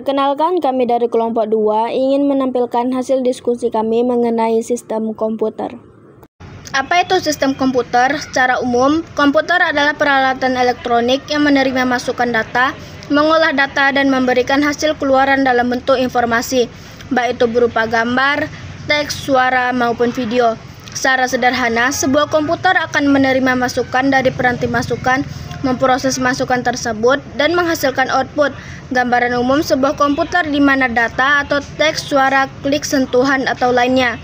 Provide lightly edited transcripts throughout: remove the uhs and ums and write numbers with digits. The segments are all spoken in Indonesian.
Perkenalkan, kami dari kelompok 2 ingin menampilkan hasil diskusi kami mengenai sistem komputer. Apa itu sistem komputer? Secara umum, komputer adalah peralatan elektronik yang menerima masukan data, mengolah data, dan memberikan hasil keluaran dalam bentuk informasi, baik itu berupa gambar, teks, suara, maupun video. Secara sederhana, sebuah komputer akan menerima masukan dari peranti masukan, memproses masukan tersebut, dan menghasilkan output. Gambaran umum sebuah komputer di mana data atau teks, suara, klik, sentuhan, atau lainnya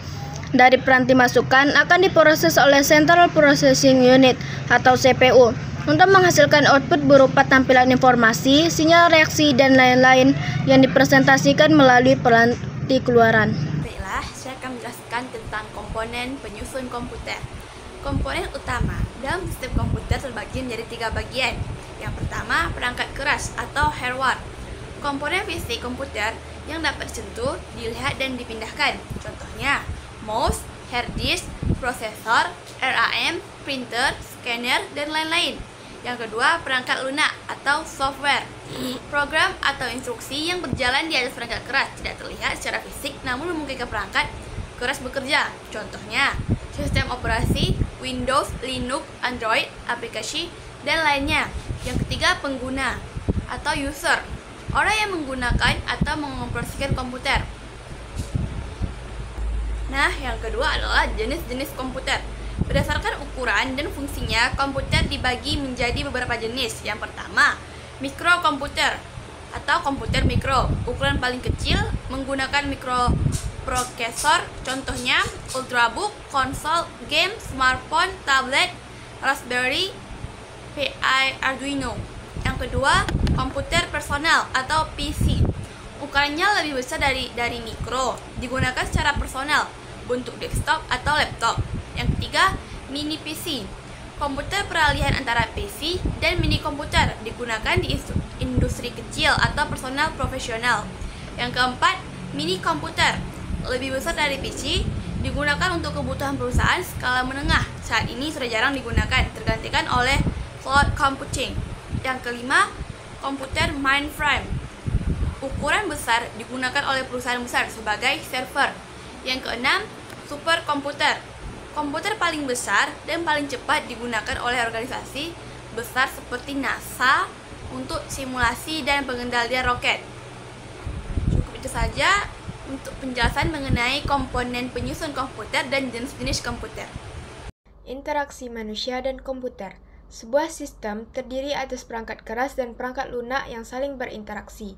dari peranti masukan akan diproses oleh Central Processing Unit atau CPU untuk menghasilkan output berupa tampilan informasi, sinyal reaksi, dan lain-lain yang dipresentasikan melalui peranti keluaran. Baiklah, saya akan menjelaskan tentang komponen penyusun komputer. Komponen utama dalam sistem komputer terbagi menjadi 3 bagian. Yang pertama, perangkat keras atau hardware. Komponen fisik komputer yang dapat disentuh, dilihat, dan dipindahkan. Contohnya, mouse, hard disk, prosesor, RAM, printer, scanner, dan lain-lain. Yang kedua, perangkat lunak atau software. Program atau instruksi yang berjalan di atas perangkat keras tidak terlihat secara fisik namun memungkinkan perangkat keras bekerja. Contohnya, sistem operasi, Windows, Linux, Android, aplikasi, dan lainnya. Yang ketiga, pengguna atau user. Orang yang menggunakan atau mengoperasikan komputer. Nah, yang kedua adalah jenis-jenis komputer. Berdasarkan ukuran dan fungsinya, komputer dibagi menjadi beberapa jenis. Yang pertama, mikrokomputer atau komputer mikro. Ukuran paling kecil menggunakan mikroprosesor, contohnya ultrabook, konsol, game, smartphone, tablet, Raspberry Pi, Arduino. Yang kedua, komputer personal atau PC. Ukurannya lebih besar dari mikro, digunakan secara personal, bentuk desktop atau laptop. Yang ketiga, mini PC. Komputer peralihan antara PC dan mini komputer, digunakan di industri kecil atau personal profesional. Yang keempat, mini komputer. Lebih besar dari PC, digunakan untuk kebutuhan perusahaan skala menengah. Saat ini sudah jarang digunakan, tergantikan oleh cloud computing. Yang kelima, komputer mainframe. Ukuran besar digunakan oleh perusahaan besar sebagai server. Yang keenam, superkomputer. Komputer paling besar dan paling cepat digunakan oleh organisasi besar seperti NASA untuk simulasi dan pengendalian roket. Cukup itu saja untuk penjelasan mengenai komponen penyusun komputer dan jenis-jenis komputer. Interaksi manusia dan komputer. Sebuah sistem terdiri atas perangkat keras dan perangkat lunak yang saling berinteraksi.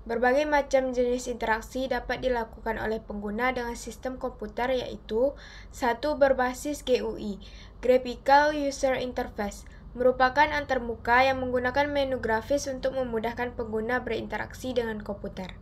Berbagai macam jenis interaksi dapat dilakukan oleh pengguna dengan sistem komputer, yaitu 1. Berbasis GUI, Graphical User Interface, merupakan antarmuka yang menggunakan menu grafis untuk memudahkan pengguna berinteraksi dengan komputer.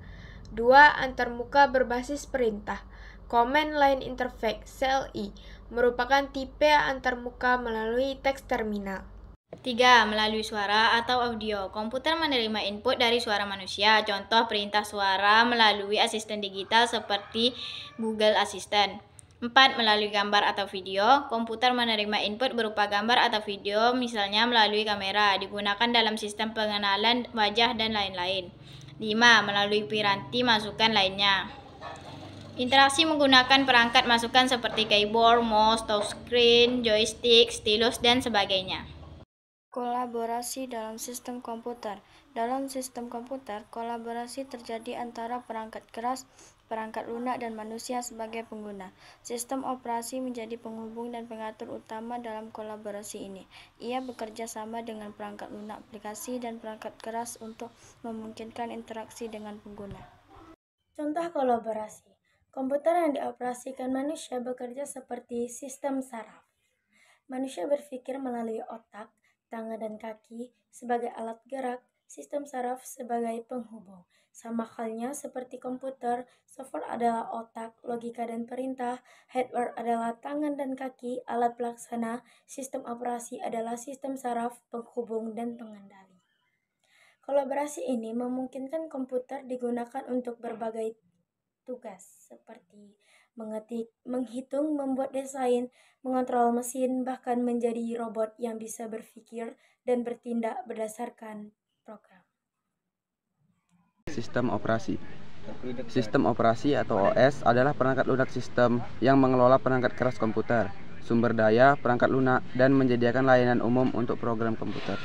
2. Antarmuka berbasis perintah, Command Line Interface (CLI), merupakan tipe antarmuka melalui teks terminal. 3. Melalui suara atau audio. Komputer menerima input dari suara manusia, contoh perintah suara melalui asisten digital seperti Google Assistant. 4. Melalui gambar atau video. Komputer menerima input berupa gambar atau video, misalnya melalui kamera, digunakan dalam sistem pengenalan wajah dan lain-lain. 5. Melalui piranti masukan lainnya. Interaksi menggunakan perangkat masukan seperti keyboard, mouse, touchscreen, joystick, stylus, dan sebagainya. Kolaborasi dalam sistem komputer. Dalam sistem komputer, kolaborasi terjadi antara perangkat keras, perangkat lunak, dan manusia sebagai pengguna. Sistem operasi menjadi penghubung dan pengatur utama dalam kolaborasi ini. Ia bekerja sama dengan perangkat lunak aplikasi dan perangkat keras untuk memungkinkan interaksi dengan pengguna. Contoh kolaborasi. Komputer yang dioperasikan manusia bekerja seperti sistem saraf. Manusia berpikir melalui otak, tangan, dan kaki sebagai alat gerak, sistem saraf sebagai penghubung. Sama halnya seperti komputer, software adalah otak, logika, dan perintah, hardware adalah tangan dan kaki, alat pelaksana, sistem operasi adalah sistem saraf, penghubung, dan pengendali. Kolaborasi ini memungkinkan komputer digunakan untuk berbagai tugas seperti mengetik, menghitung, membuat desain, mengontrol mesin, bahkan menjadi robot yang bisa berpikir dan bertindak berdasarkan program. Sistem operasi. Sistem operasi atau OS adalah perangkat lunak sistem yang mengelola perangkat keras komputer, sumber daya, perangkat lunak, dan menyediakan layanan umum untuk program komputer.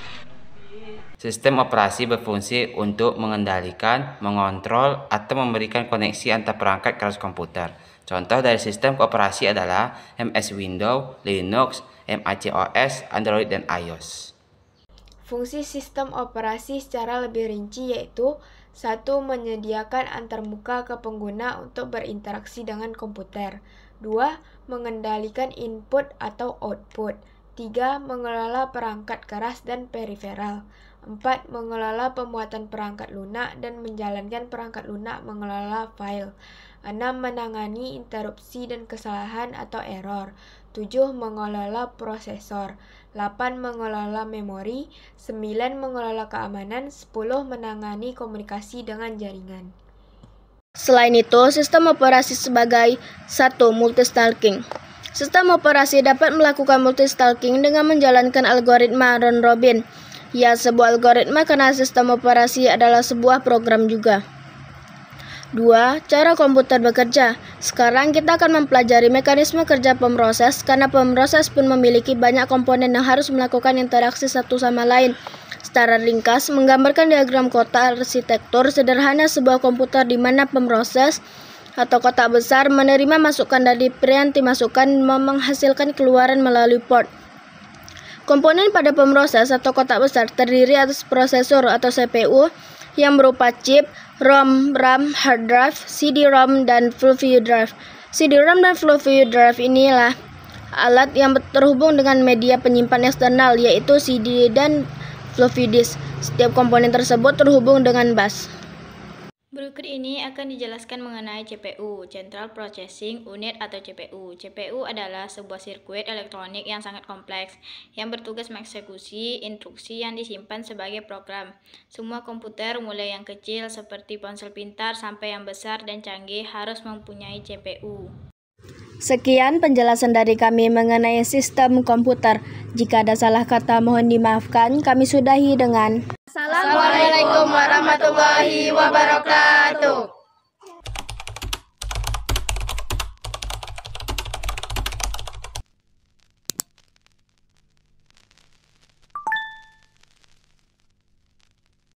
Sistem operasi berfungsi untuk mengendalikan, mengontrol, atau memberikan koneksi antar perangkat keras komputer. Contoh dari sistem operasi adalah MS Windows, Linux, macOS, Android, dan iOS. Fungsi sistem operasi secara lebih rinci yaitu 1. Menyediakan antarmuka ke pengguna untuk berinteraksi dengan komputer. 2. Mengendalikan input atau output. 3. Mengelola perangkat keras dan periferal. 4. Mengelola pembuatan perangkat lunak dan menjalankan perangkat lunak mengelola file. 6. Menangani interupsi dan kesalahan atau error. 7. Mengelola prosesor. 8. Mengelola memori. 9. Mengelola keamanan. 10. Menangani komunikasi dengan jaringan. Selain itu, sistem operasi sebagai 1. Multitasking. Sistem operasi dapat melakukan multitasking dengan menjalankan algoritma round robin. Ya, sebuah algoritma karena sistem operasi adalah sebuah program juga. 2. Cara komputer bekerja. Sekarang kita akan mempelajari mekanisme kerja pemroses karena pemroses pun memiliki banyak komponen yang harus melakukan interaksi satu sama lain. Secara ringkas, menggambarkan diagram kotak arsitektur sederhana sebuah komputer di mana pemroses atau kotak besar menerima masukan dari perianti masukan menghasilkan keluaran melalui port. Komponen pada pemroses atau kotak besar terdiri atas prosesor atau CPU yang berupa chip, ROM, RAM, hard drive, CD-ROM, dan floppy drive. CD-ROM dan floppy drive inilah alat yang terhubung dengan media penyimpan eksternal yaitu CD dan floppy disk. Setiap komponen tersebut terhubung dengan bus. Berikut ini akan dijelaskan mengenai CPU, Central Processing Unit atau CPU. CPU adalah sebuah sirkuit elektronik yang sangat kompleks, yang bertugas mengeksekusi instruksi yang disimpan sebagai program. Semua komputer, mulai yang kecil seperti ponsel pintar sampai yang besar dan canggih, harus mempunyai CPU. Sekian penjelasan dari kami mengenai sistem komputer. Jika ada salah kata mohon dimaafkan. Kami sudahi dengan Assalamualaikum warahmatullahi wabarakatuh.